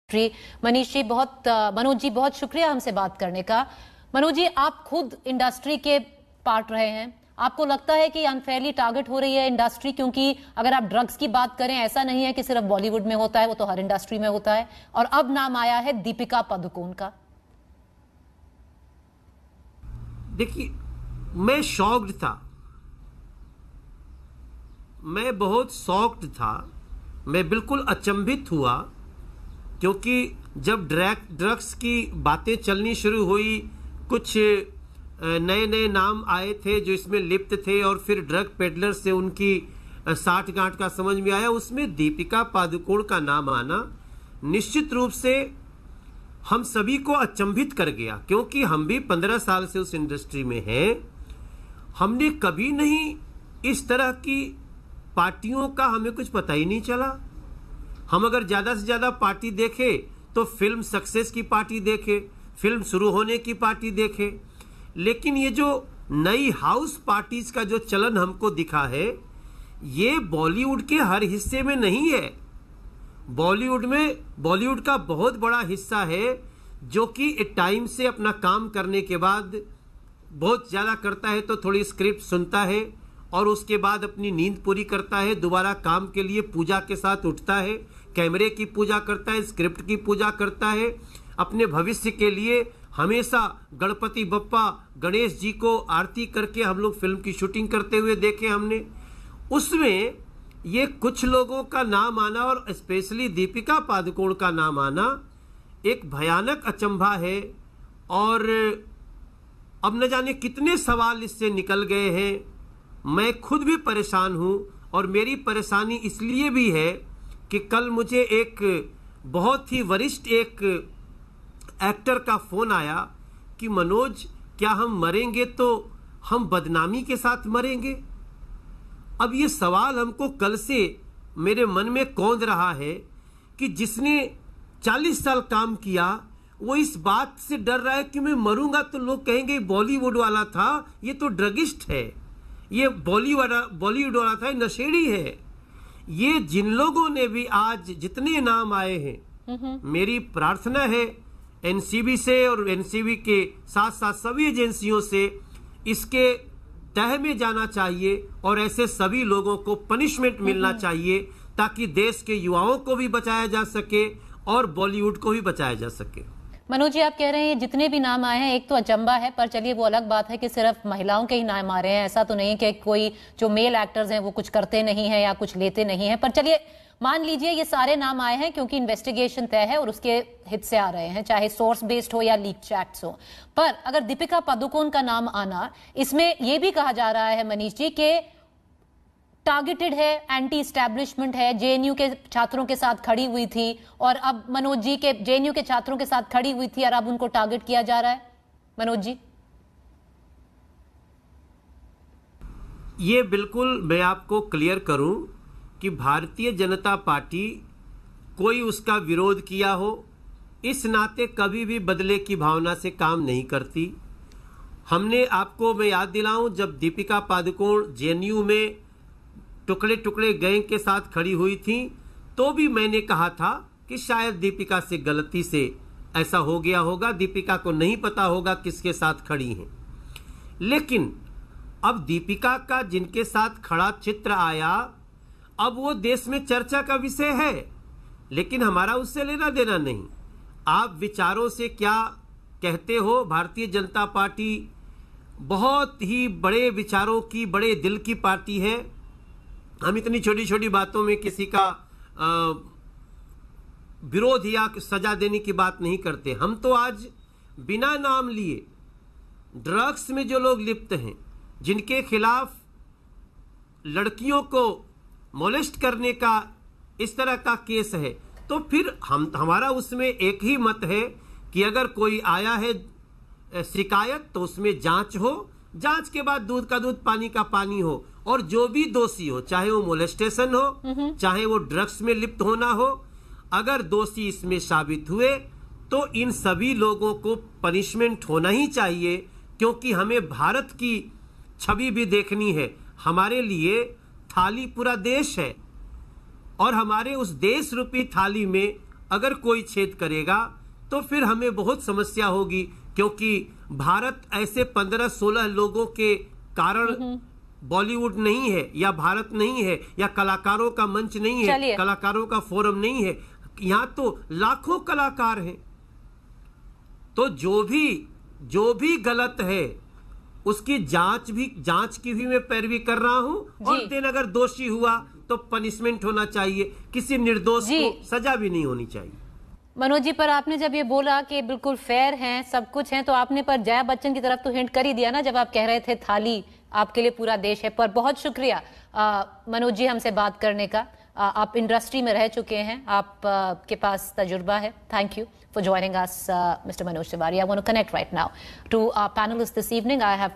जी मनीष जी मनोज जी बहुत शुक्रिया हमसे बात करने का। मनोज जी, आप खुद इंडस्ट्री के पार्ट रहे हैं, आपको लगता है कि अनफेयरली टारगेट हो रही है इंडस्ट्री? क्योंकि अगर आप ड्रग्स की बात करें, ऐसा नहीं है कि सिर्फ बॉलीवुड में होता है, वो तो हर इंडस्ट्री में होता है। और अब नाम आया है दीपिका पादुकोण का। देखिए, मैं शॉक्ड था, मैं बहुत शॉक्ड था, मैं बिल्कुल अचंभित हुआ, क्योंकि जब ड्रग्स की बातें चलनी शुरू हुई, कुछ नए नए नाम आए थे जो इसमें लिप्त थे और फिर ड्रग पेडलर से उनकी साठ गांठ का समझ में आया, उसमें दीपिका पादुकोण का नाम आना निश्चित रूप से हम सभी को अचंभित कर गया। क्योंकि हम भी 15 साल से उस इंडस्ट्री में हैं, हमने कभी नहीं इस तरह की पार्टियों का हमें कुछ पता ही नहीं चला। हम अगर ज्यादा से ज्यादा पार्टी देखें तो फिल्म सक्सेस की पार्टी देखें, फिल्म शुरू होने की पार्टी देखें, लेकिन ये जो नई हाउस पार्टीज का जो चलन हमको दिखा है, ये बॉलीवुड के हर हिस्से में नहीं है। बॉलीवुड का बहुत बड़ा हिस्सा है जो कि एक टाइम से अपना काम करने के बाद बहुत ज्यादा करता है तो थोड़ी स्क्रिप्ट सुनता है और उसके बाद अपनी नींद पूरी करता है, दोबारा काम के लिए पूजा के साथ उठता है, कैमरे की पूजा करता है, स्क्रिप्ट की पूजा करता है, अपने भविष्य के लिए हमेशा गणपति बप्पा गणेश जी को आरती करके हम लोग फिल्म की शूटिंग करते हुए देखे हमने। उसमें ये कुछ लोगों का नाम आना और स्पेशली दीपिका पादुकोण का नाम आना एक भयानक अचंभा है। और अब न जाने कितने सवाल इससे निकल गए हैं। मैं खुद भी परेशान हूं और मेरी परेशानी इसलिए भी है कि कल मुझे एक बहुत ही वरिष्ठ एक एक्टर का फोन आया कि मनोज, क्या हम मरेंगे तो हम बदनामी के साथ मरेंगे? अब ये सवाल हमको कल से मेरे मन में कौंध रहा है कि जिसने 40 साल काम किया वो इस बात से डर रहा है कि मैं मरूंगा तो लोग कहेंगे बॉलीवुड वाला था, ये तो ड्रगिस्ट है, ये बॉलीवुड वाला था, नशेड़ी है। ये जिन लोगों ने भी आज जितने नाम आए हैं, मेरी प्रार्थना है एनसीबी से और एनसीबी के साथ साथ सभी एजेंसियों से इसके तह में जाना चाहिए और ऐसे सभी लोगों को पनिशमेंट मिलना चाहिए ताकि देश के युवाओं को भी बचाया जा सके और बॉलीवुड को भी बचाया जा सके। मनोज जी, आप कह रहे हैं जितने भी नाम आए हैं, एक तो अचंबा है, पर चलिए वो अलग बात है कि सिर्फ महिलाओं के ही नाम आ रहे हैं। ऐसा तो नहीं कि कोई जो मेल एक्टर्स हैं वो कुछ करते नहीं है या कुछ लेते नहीं है। पर चलिए मान लीजिए ये सारे नाम आए हैं क्योंकि इन्वेस्टिगेशन तय है और उसके हित से आ रहे हैं, चाहे सोर्स बेस्ड हो या लीक चैट्स हो। पर अगर दीपिका पादुकोण का नाम आना, इसमें यह भी कहा जा रहा है मनीष जी के टारगेटेड है, एंटी एस्टैब्लिशमेंट है, जेएनयू के छात्रों के साथ खड़ी हुई थी और अब मनोज जी के जेएनयू के छात्रों के साथ खड़ी हुई थी और अब उनको टारगेट किया जा रहा है। मनोज जी, ये बिल्कुल मैं आपको क्लियर करूं कि भारतीय जनता पार्टी कोई उसका विरोध किया हो, इस नाते कभी भी बदले की भावना से काम नहीं करती। हमने आपको मैं याद दिलाऊं, जब दीपिका पादुकोण जेएनयू में टुकड़े टुकड़े गैंग के साथ खड़ी हुई थी तो भी मैंने कहा था कि शायद दीपिका से गलती से ऐसा हो गया होगा, दीपिका को नहीं पता होगा किसके साथ खड़ी हैं। लेकिन अब दीपिका का जिनके साथ खड़ा चित्र आया, अब वो देश में चर्चा का विषय है, लेकिन हमारा उससे लेना देना नहीं। आप विचारों से क्या कहते हो? भारतीय जनता पार्टी बहुत ही बड़े विचारों की, बड़े दिल की पार्टी है। हम इतनी छोटी छोटी बातों में किसी का विरोध या सजा देने की बात नहीं करते। हम तो आज बिना नाम लिए ड्रग्स में जो लोग लिप्त हैं, जिनके खिलाफ लड़कियों को मोलेस्ट करने का इस तरह का केस है, तो फिर हमारा उसमें एक ही मत है कि अगर कोई आया है शिकायत तो उसमें जांच हो, जांच के बाद दूध का दूध पानी का पानी हो, और जो भी दोषी हो, चाहे वो मोलेस्टेशन हो, चाहे वो ड्रग्स में लिप्त होना हो, अगर दोषी इसमें साबित हुए तो इन सभी लोगों को पनिशमेंट होना ही चाहिए। क्योंकि हमें भारत की छवि भी देखनी है। हमारे लिए थाली पूरा देश है और हमारे उस देश रूपी थाली में अगर कोई छेद करेगा तो फिर हमें बहुत समस्या होगी, क्योंकि भारत ऐसे 15-16 लोगों के कारण बॉलीवुड नहीं है, या भारत नहीं है, या कलाकारों का मंच नहीं है, कलाकारों का फोरम नहीं है। यहाँ तो लाखों कलाकार हैं। तो जो भी गलत है उसकी जांच की भी मैं पैरवी कर रहा हूं, और दिन अगर दोषी हुआ तो पनिशमेंट होना चाहिए, किसी निर्दोष को सजा भी नहीं होनी चाहिए। मनोज जी, पर आपने जब ये बोला कि बिल्कुल फेयर हैं, सब कुछ है, तो आपने पर जया बच्चन की तरफ तो हिंट कर ही दिया ना, जब आप कह रहे थे थाली आपके लिए पूरा देश है। पर बहुत शुक्रिया मनोज जी हमसे बात करने का। आप इंडस्ट्री में रह चुके हैं, आप के पास तजुर्बा है। Thank you for joining us, Mr. Manoj Tiwari. I want to connect right now to our panelists this evening. I have